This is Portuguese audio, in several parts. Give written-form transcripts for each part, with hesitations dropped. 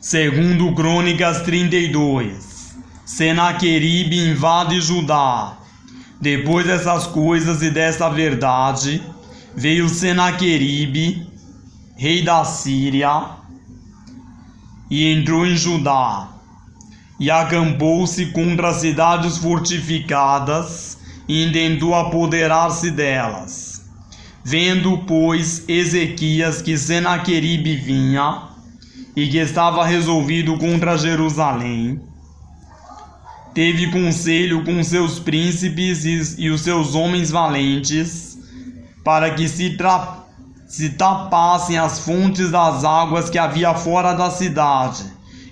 Segundo Crônicas 32, Senaqueribe invade Judá. Depois dessas coisas e dessa verdade, veio Senaqueribe, rei da Síria, e entrou em Judá, e acampou-se contra as cidades fortificadas, e intentou apoderar-se delas. Vendo, pois, Ezequias que Senaqueribe vinha, e que estava resolvido contra Jerusalém, teve conselho com seus príncipes e os seus homens valentes, para que se tapassem as fontes das águas que havia fora da cidade,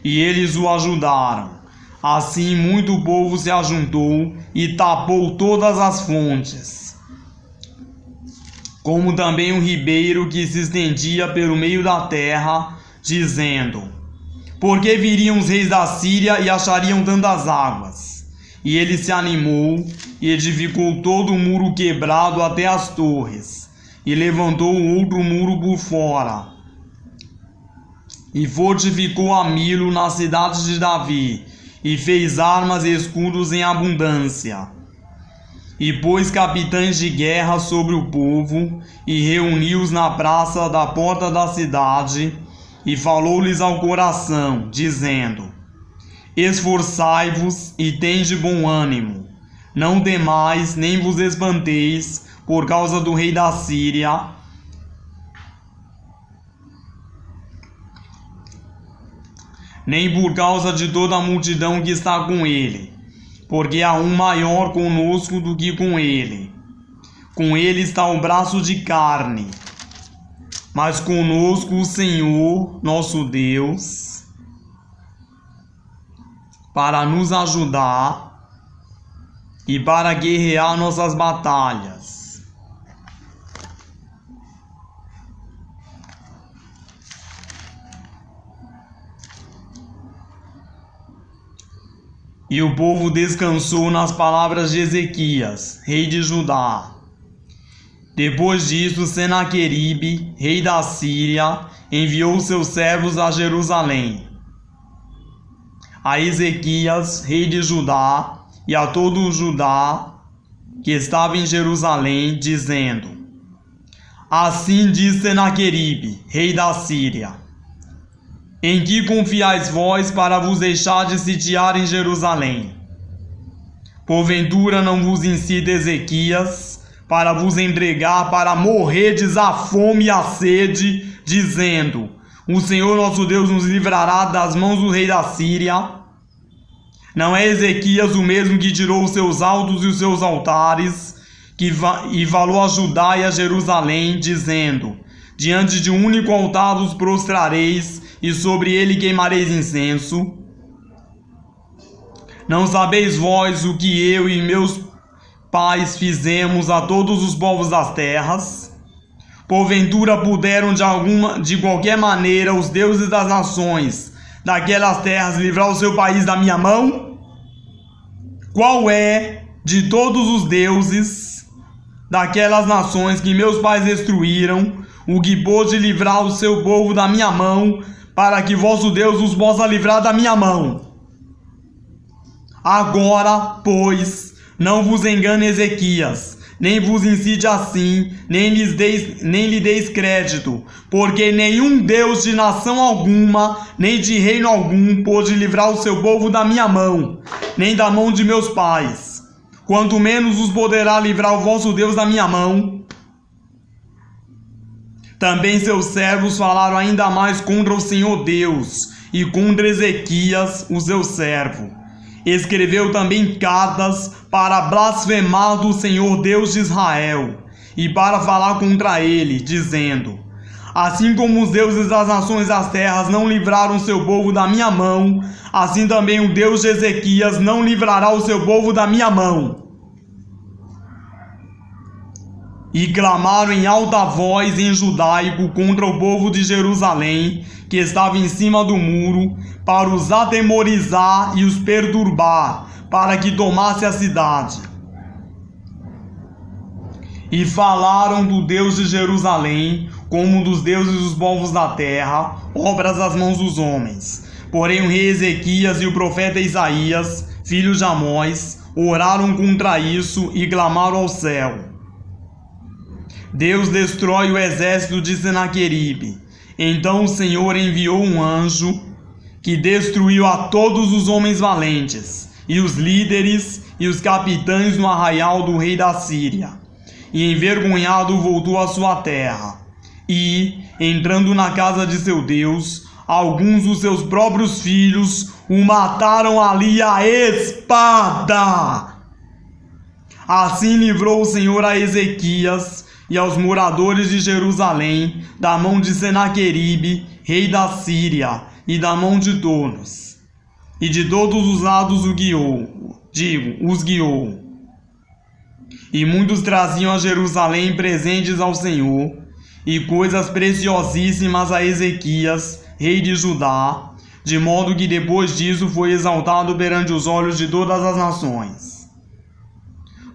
e eles o ajudaram. Assim muito povo se ajuntou e tapou todas as fontes, como também um ribeiro que se estendia pelo meio da terra, dizendo: porque viriam os reis da Síria e achariam tantas águas? E ele se animou e edificou todo o muro quebrado até as torres, e levantou outro muro por fora, e fortificou a Milo na cidade de Davi, e fez armas e escudos em abundância. E pôs capitães de guerra sobre o povo, e reuniu-os na praça da porta da cidade, e falou-lhes ao coração, dizendo: esforçai-vos e tende bom ânimo, não temais nem vos espanteis por causa do rei da Síria, nem por causa de toda a multidão que está com ele, porque há um maior conosco do que com ele. Com ele está o braço de carne, mas conosco o Senhor, nosso Deus, para nos ajudar e para guerrear nossas batalhas. E o povo descansou nas palavras de Ezequias, rei de Judá. Depois disso, Senaqueribe, rei da Síria, enviou seus servos a Jerusalém, a Ezequias, rei de Judá, e a todo o Judá que estava em Jerusalém, dizendo: assim diz Senaqueribe, rei da Síria: em que confiais vós para vos deixar de sitiar em Jerusalém? Porventura não vos incita Ezequias para vos entregar para morrerdes à fome e à sede, dizendo: o Senhor nosso Deus nos livrará das mãos do rei da Síria? Não é Ezequias o mesmo que tirou os seus altos e os seus altares, e falou a Judá e a Jerusalém, dizendo: diante de um único altar os prostrareis, e sobre ele queimareis incenso? Não sabeis vós o que eu e meus pais fizemos a todos os povos das terras? Porventura puderam de qualquer maneira os deuses das nações daquelas terras livrar o seu país da minha mão? Qual é de todos os deuses daquelas nações que meus pais destruíram o que pôde livrar o seu povo da minha mão, para que vosso Deus os possa livrar da minha mão? Agora, pois, não vos engane Ezequias, nem vos incite assim, nem lhe deis crédito, porque nenhum Deus de nação alguma, nem de reino algum, pôde livrar o seu povo da minha mão, nem da mão de meus pais. Quanto menos os poderá livrar o vosso Deus da minha mão. Também seus servos falaram ainda mais contra o Senhor Deus, e contra Ezequias, o seu servo. Escreveu também cartas para blasfemar do Senhor Deus de Israel, e para falar contra ele, dizendo: assim como os deuses das nações das terras não livraram o seu povo da minha mão, assim também o Deus de Ezequias não livrará o seu povo da minha mão. E clamaram em alta voz em judaico contra o povo de Jerusalém, que estava em cima do muro, para os atemorizar e os perturbar, para que tomasse a cidade. E falaram do Deus de Jerusalém, como dos deuses dos povos da terra, obras das mãos dos homens, Porém o rei Ezequias e o profeta Isaías, filho de Amós, oraram contra isso e clamaram ao céu: Deus destrói o exército de Senaqueribe. Então o Senhor enviou um anjo que destruiu a todos os homens valentes, e os líderes e os capitães no arraial do rei da Síria. E envergonhado voltou à sua terra. E, entrando na casa de seu Deus, alguns dos seus próprios filhos o mataram ali à espada. Assim livrou o Senhor a Ezequias e aos moradores de Jerusalém da mão de Senaqueribe, rei da Síria, e da mão de todos. E de todos os lados os guiou. E muitos traziam a Jerusalém presentes ao Senhor, e coisas preciosíssimas a Ezequias, rei de Judá, de modo que depois disso foi exaltado perante os olhos de todas as nações.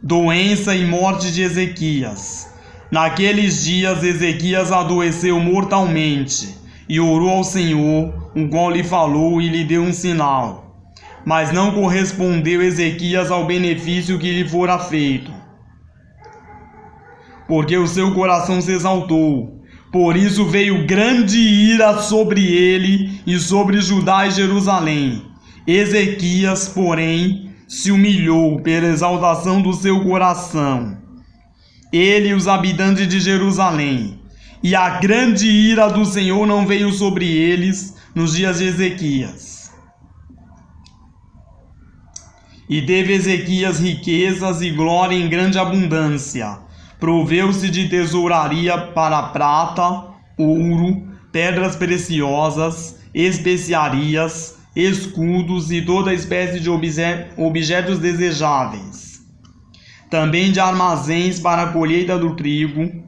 Doença e morte de Ezequias. Naqueles dias Ezequias adoeceu mortalmente, e orou ao Senhor, o qual lhe falou e lhe deu um sinal. Mas não correspondeu Ezequias ao benefício que lhe fora feito, porque o seu coração se exaltou. Por isso veio grande ira sobre ele e sobre Judá e Jerusalém. Ezequias, porém, se humilhou pela exaltação do seu coração, ele e os habitantes de Jerusalém. E a grande ira do Senhor não veio sobre eles nos dias de Ezequias. E teve Ezequias riquezas e glória em grande abundância. Proveu-se de tesouraria para prata, ouro, pedras preciosas, especiarias, escudos e toda espécie de objetos desejáveis. Também de armazéns para a colheita do trigo,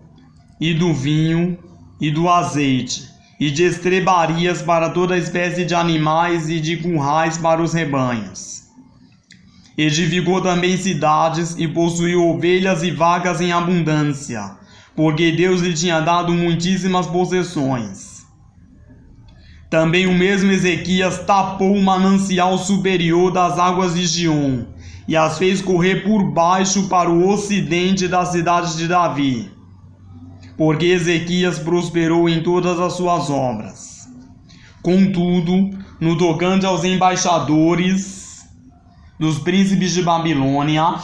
e do vinho, e do azeite, e de estrebarias para toda espécie de animais e de currais para os rebanhos. Edificou também cidades e possuiu ovelhas e vacas em abundância, porque Deus lhe tinha dado muitíssimas possessões. Também o mesmo Ezequias tapou o manancial superior das águas de Giom, e as fez correr por baixo para o ocidente da cidade de Davi, porque Ezequias prosperou em todas as suas obras. Contudo, no tocante aos embaixadores dos príncipes de Babilônia,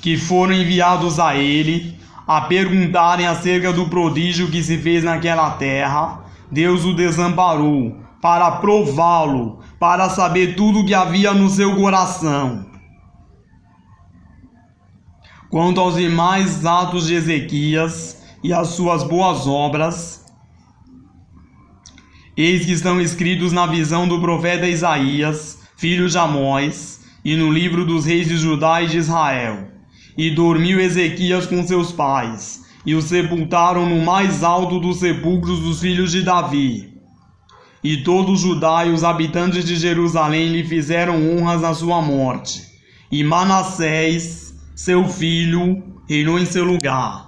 que foram enviados a ele, a perguntarem acerca do prodígio que se fez naquela terra, Deus o desamparou, para prová-lo, para saber tudo o que havia no seu coração. Quanto aos demais atos de Ezequias e às suas boas obras, eis que estão escritos na visão do profeta Isaías, filho de Amós, e no livro dos reis de Judá e de Israel. E dormiu Ezequias com seus pais, e o sepultaram no mais alto dos sepulcros dos filhos de Davi. E todo Judá e os habitantes de Jerusalém lhe fizeram honras na sua morte. E Manassés, seu filho, reinou em seu lugar.